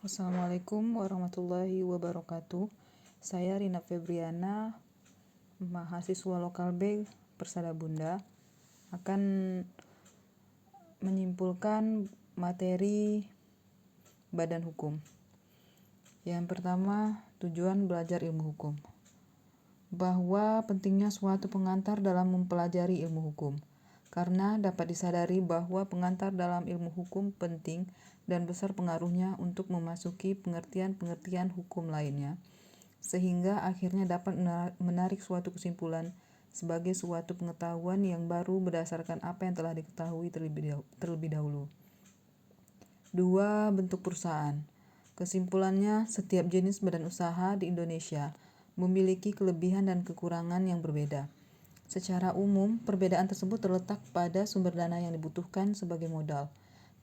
Assalamualaikum warahmatullahi wabarakatuh. Saya Rina Febriana, mahasiswa lokal B Persada Bunda, akan menyimpulkan materi Badan Hukum. Yang pertama, tujuan belajar ilmu hukum. Bahwa pentingnya suatu pengantar dalam mempelajari ilmu hukum. Karena dapat disadari bahwa pengantar dalam ilmu hukum penting dan besar pengaruhnya untuk memasuki pengertian-pengertian hukum lainnya, sehingga akhirnya dapat menarik suatu kesimpulan sebagai suatu pengetahuan yang baru berdasarkan apa yang telah diketahui terlebih dahulu. 2. Bentuk perusahaan. Kesimpulannya, setiap jenis badan usaha di Indonesia memiliki kelebihan dan kekurangan yang berbeda. Secara umum, perbedaan tersebut terletak pada sumber dana yang dibutuhkan sebagai modal,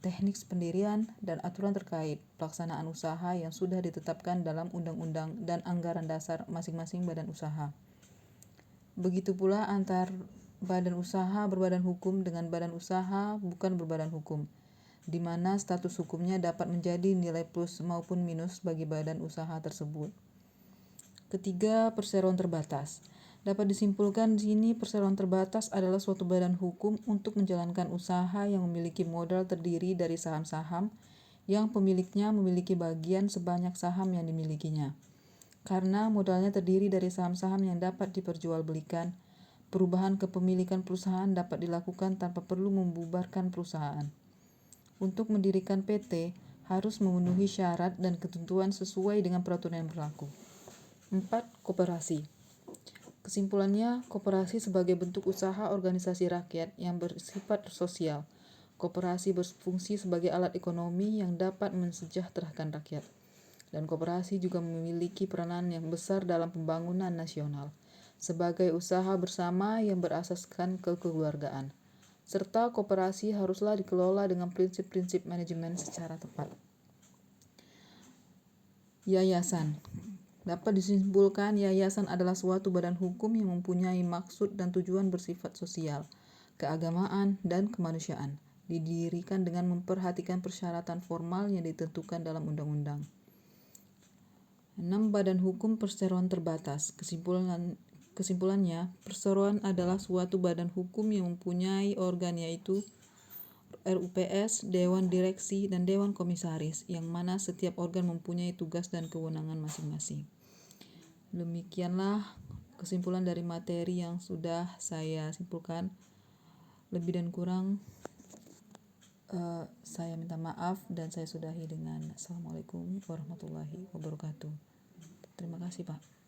teknik pendirian, dan aturan terkait pelaksanaan usaha yang sudah ditetapkan dalam undang-undang dan anggaran dasar masing-masing badan usaha. Begitu pula antar badan usaha berbadan hukum dengan badan usaha bukan berbadan hukum, di mana status hukumnya dapat menjadi nilai plus maupun minus bagi badan usaha tersebut. Ketiga, perseroan terbatas. Dapat disimpulkan di sini perseroan terbatas adalah suatu badan hukum untuk menjalankan usaha yang memiliki modal terdiri dari saham-saham yang pemiliknya memiliki bagian sebanyak saham yang dimilikinya. Karena modalnya terdiri dari saham-saham yang dapat diperjualbelikan, perubahan kepemilikan perusahaan dapat dilakukan tanpa perlu membubarkan perusahaan. Untuk mendirikan PT, harus memenuhi syarat dan ketentuan sesuai dengan peraturan yang berlaku. 4. Koperasi. Kesimpulannya, koperasi sebagai bentuk usaha organisasi rakyat yang bersifat sosial. Koperasi berfungsi sebagai alat ekonomi yang dapat mensejahterakan rakyat. Dan koperasi juga memiliki peranan yang besar dalam pembangunan nasional, sebagai usaha bersama yang berasaskan kekeluargaan. Serta koperasi haruslah dikelola dengan prinsip-prinsip manajemen secara tepat. Yayasan. Dapat disimpulkan, yayasan adalah suatu badan hukum yang mempunyai maksud dan tujuan bersifat sosial, keagamaan, dan kemanusiaan, didirikan dengan memperhatikan persyaratan formal yang ditentukan dalam undang-undang. 6. Badan hukum perseroan terbatas. Kesimpulannya, perseroan adalah suatu badan hukum yang mempunyai organ yaitu RUPS, Dewan Direksi, dan Dewan Komisaris, yang mana setiap organ mempunyai tugas dan kewenangan masing-masing. Demikianlah kesimpulan dari materi yang sudah saya simpulkan. Lebih dan kurang saya minta maaf dan saya sudahi dengan Assalamualaikum warahmatullahi wabarakatuh. Terima kasih, Pak.